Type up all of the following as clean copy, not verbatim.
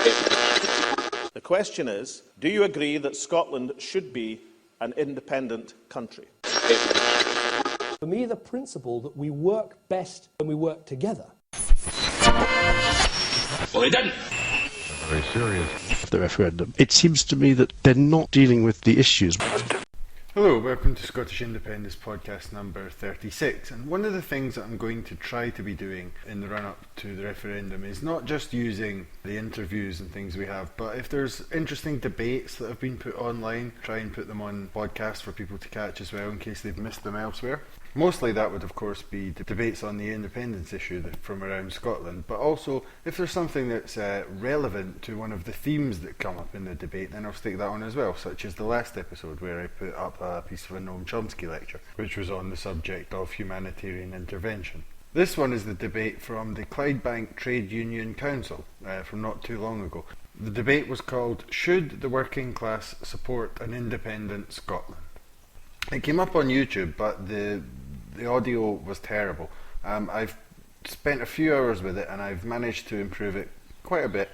The question is, do you agree that Scotland should be an independent country? For me, the principle that we work best when we work together. Well, they didn't. Very serious. The referendum. It seems to me that they're not dealing with the issues. Hello, welcome to Scottish Independence podcast number 36, and one of the things that I'm going to try to be doing in the run-up to the referendum is not just using the interviews and things we have, but if there's interesting debates that have been put online, try and put them on podcasts for people to catch as well in case they've missed them elsewhere. Mostly that would of course be the debates on the independence issue from around Scotland, but also if there's something that's relevant to one of the themes that come up in the debate, then I'll stick that on as well, such as the last episode where I put up a piece of a Noam Chomsky lecture, which was on the subject of humanitarian intervention. This one is the debate from the Clydebank Trade Union Council from not too long ago. The debate was called, "Should the working class support an independent Scotland?" It came up on YouTube, but the audio was terrible. I've spent a few hours with it and I've managed to improve it quite a bit,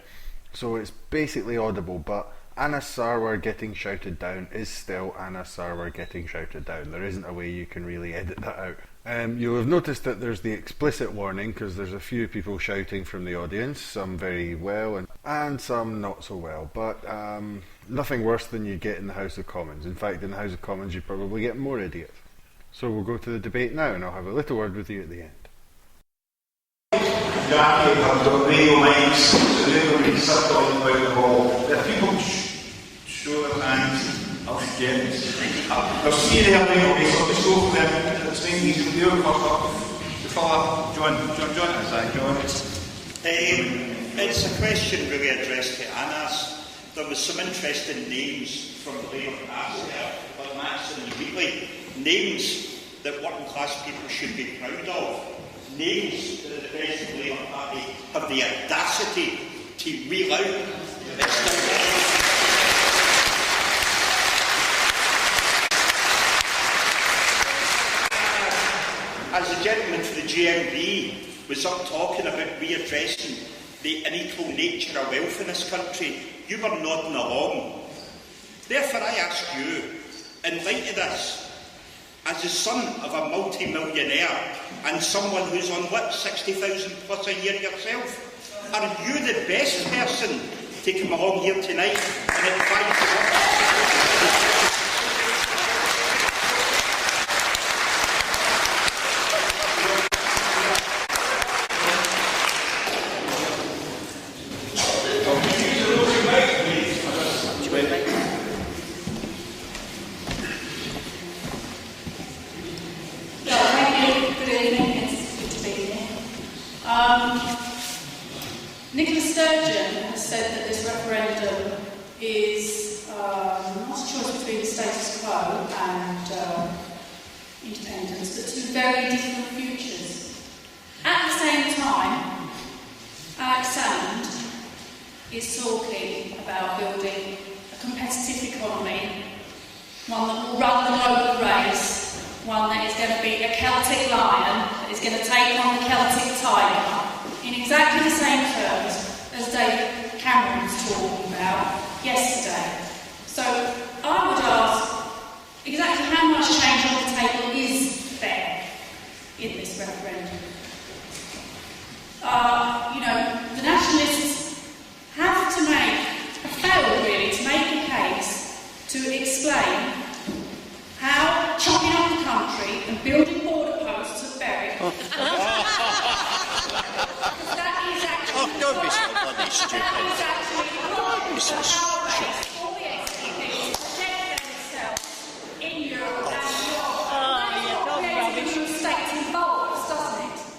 so it's basically audible, but Anas Sarwar getting shouted down is still Anas Sarwar getting shouted down. There isn't a way you can really edit that out. You'll have noticed that there's the explicit warning because there's a few people shouting from the audience, some very well and some not so well, but nothing worse than you get in the House of Commons. In fact, in the House of Commons you probably get more idiots. So we'll go to the debate now and I'll have a little word with you at the end. Jackie have got radio mics, so they're going to be circling about the hall. If people show their hands, I'll get it. I'll see you there anyway, so I'll just go for them. It's nice easy to do it. The fella, John, is that John? It's a question really addressed to Anas. There was some interesting names from the Labour Party there, but I'm answering immediately. Names that working class people should be proud of. Names that the President of the Labour Party have the audacity to reel out. As the gentleman for the GMB was up talking about readdressing the unequal nature of wealth in this country, you were nodding along. Therefore I ask you, in light of this, as the son of a multi-millionaire and someone who's on what, 60,000 plus a year yourself, are you the best person to come along here tonight and advise what?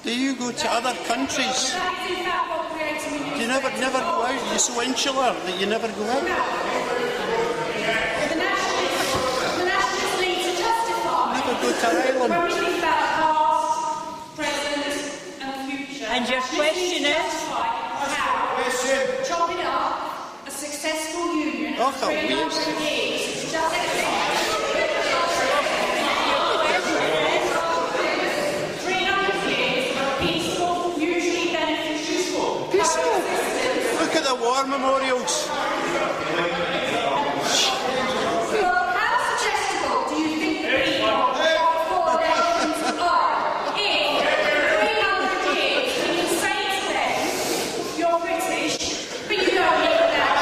Do you go to other countries? Do you never go out? You're so insular that you never go out? The nationalists need to justify. Never go to Ireland. When we think about past, present and future. And your question is? How chopping up a successful union of 300 years. war memorials. How suggestible do you think the people of 4 nations are? In 300 years, we can say to them, you're British, but you don't live that.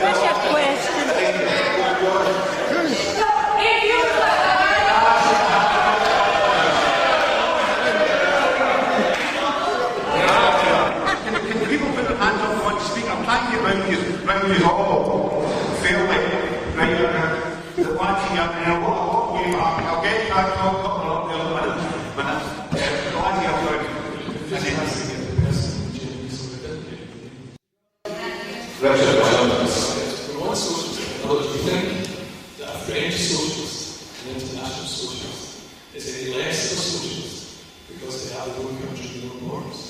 What's your question? Can people put their hands up and want to speak? I'm trying to get round you all fairly. Right, the ones here, and I'll get that talk up in a minute. The ones here, Richard, for one socialist, in other words, we think that a French socialist, an international socialist, is any less of a socialist because they have their own country and their own norms.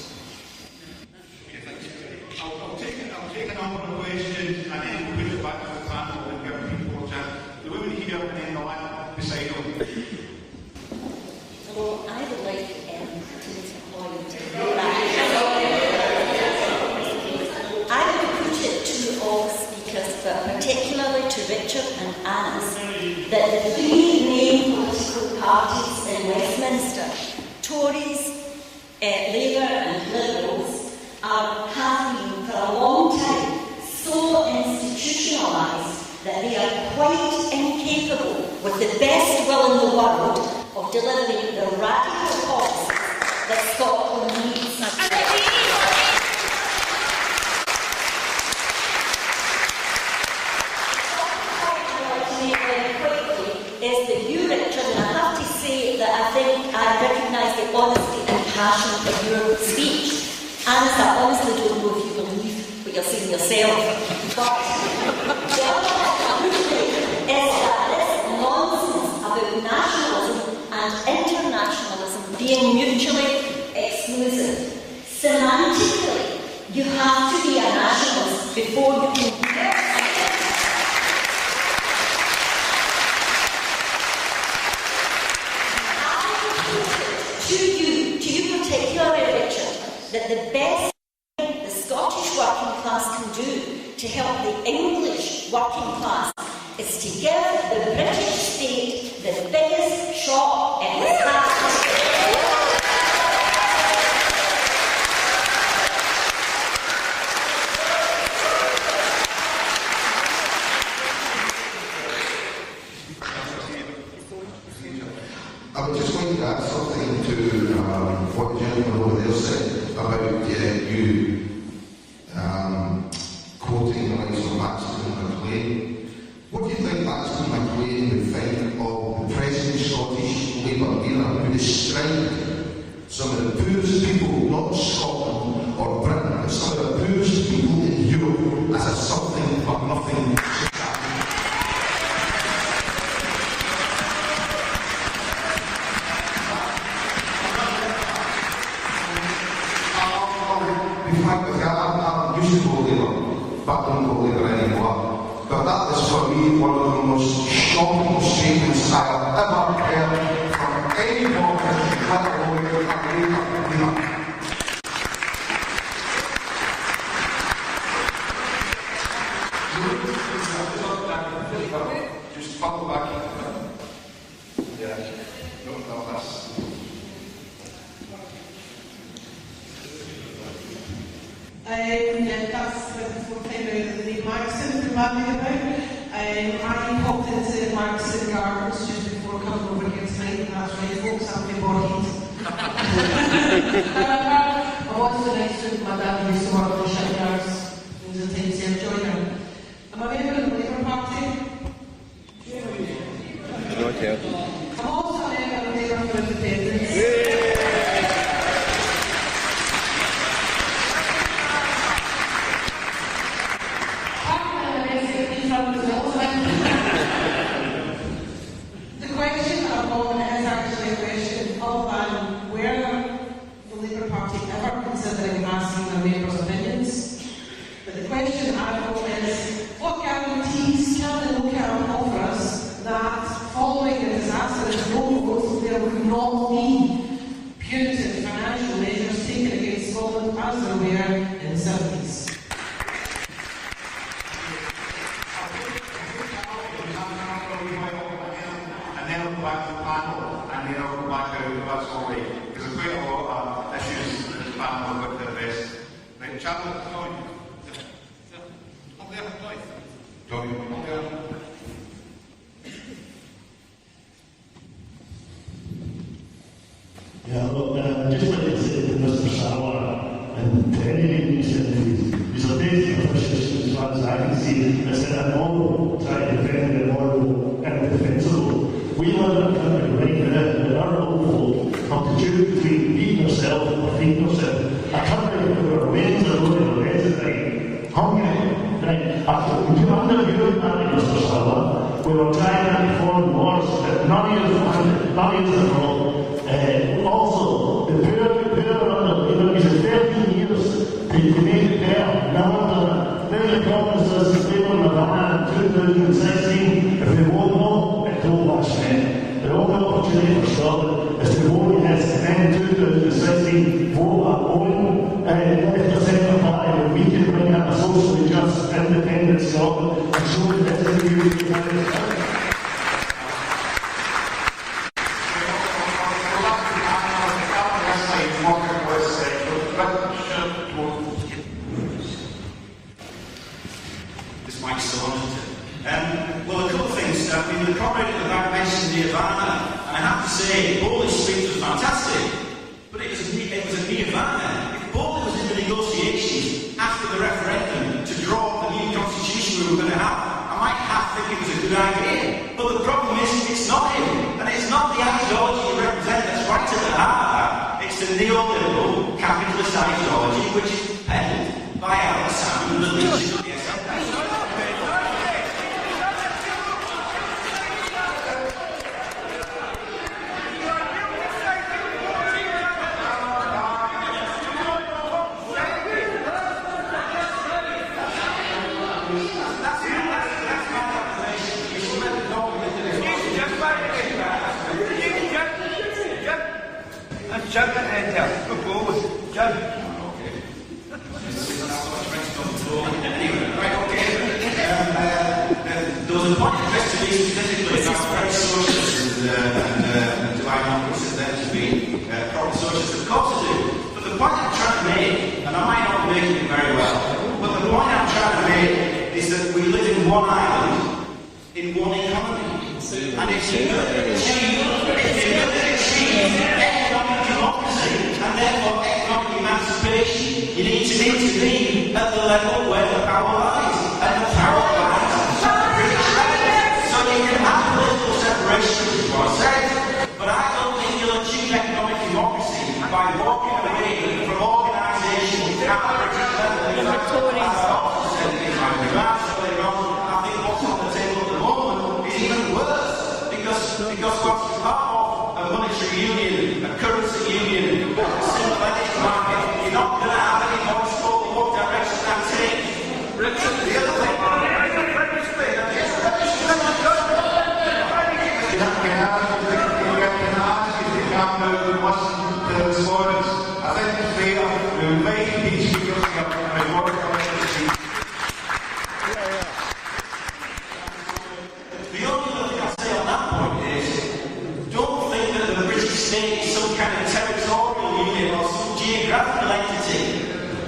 I'll take a number of questions and then we'll put it back to the panel and give people a chance. The women here and then the one beside them. Well, I would like to employ I would put it to all speakers, but particularly to Richard and Anas, that the three main political parties in Westminster, Tories, Labour and Liberals, have been for a long time so institutionalised that they are quite incapable, with the best will in the world, of delivering the radical policies that Scotland needs. Is that you, Richard, and I have to say that I think I recognise the honesty and passion of your speech. Anas, I honestly don't know if you believe what you're saying yourself. But the other thing is that this nonsense about nationalism and internationalism being mutually exclusive. Semantically, you have to be a nationalist before you can be to you particularly, Richard, that the best thing the Scottish working class can do to help the English working class is to give the British state the biggest shot in its hand. I was just going to add something to what the gentleman over there said about you quoting the likes of Maxton and McLean. What do you think Maxton and McLean would think of the present Scottish Labour leader who described some of the poorest people, not Scotland or Britain, but some of the poorest people in Europe as a something but nothing? I'm used to go Labour, but I don't go Labour anymore. But that is for me one of the most shocking statements I have ever heard from anyone, let alone a Labour leader. Just follow back. Yeah, no, that's. That's the thing that Marxon been rapping about. I popped into Marxon Gardens just before coming over here tonight, and that's right, folks, I've been bodied. I watched the next week, my dad used to work for shipyards. It was a time to enjoy them. Am I member of the Labour Party? Not yet. I'm also a member of Labour for Independence. The question I'm on is actually a question other than whether the Labour Party ever considering asking their members' opinions. But the question I've got is, what guarantees can the local offer us that following the disaster in the road there would not be panel about the best. Right, Chapel, Tommy. Up there, Tommy. Up there. Yeah, look, just like I said to Mr. Sarwar, and to any of these are basic officials as far as I can see. I said I'm all trying to defend the moral and defensible. We live in a country right now that are hopeful of the choose between feeding yourself or feeding yourself. A country where our wages are low and our rents are high. Hungry, right? Under your management, Mr. Sarwar, we were trying to foreign wars that none of us are wrong. Also, the poor under, it's 13 years to make it there. Now, the promise is that they were in Havana in 2016. If we won't know, it's all that spent. The only opportunity for Scotland is to vote yes, and in 2016, vote our own 50% party where we can bring up a socially just, independent Scotland and show the best of you. Well, a couple of things. The comrade at the back mentioned Nirvana, and I have to say, Bowley's speech was fantastic, but it was a Nirvana. If Bowley was in the negotiations after the referendum to draw up the new constitution we were going to have, I might think it was a good idea. But the problem is, it's not him, and it's not the ideology he represents that's right at the heart of that. It's the neoliberal capitalist ideology which is peddled by Anas Sarwar and the leadership of the SNP. There was a point addressed to me specifically about very socialists and do I not consider them to be proper socialists? Of course I do. But the point I'm trying to make, and I might not be making it very well, but the point I'm trying to make is that we live in one island, in one economy. And if you're going to achieve economic democracy and therefore economic emancipation, you need to intervene at the level where the power lies. And the power lies at the British level. So you can have political separation, which is what I said, but I don't think you'll achieve economic democracy by walking away from organisations at the British level. As I also said in my remarks earlier on, I think what's on the table at the moment is even worse, because what's part of a monetary union, a currency union, a simple energy market, you're not going to have any voice over what direction that takes. The other thing,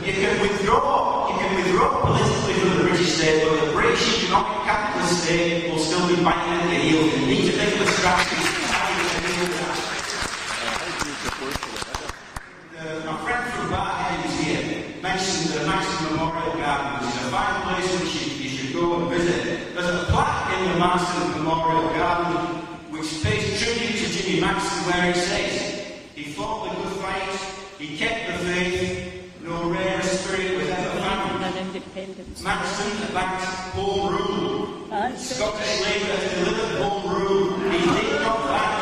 you can withdraw politically from the British state, but the British economic capitalist state will still be biting at the heels. You need to think of a strategy. My friend from Barhead who's here mentioned the Marston Memorial Garden, which is a fine place which you should go and visit. There's a plaque in the Marston Memorial Garden which pays tribute to Jimmy Maxton, where it says, he fought the good fight, he kept the faith, no rare spirit was ever found. Maxton backed home rule. Scottish Labour has delivered home rule. He did not back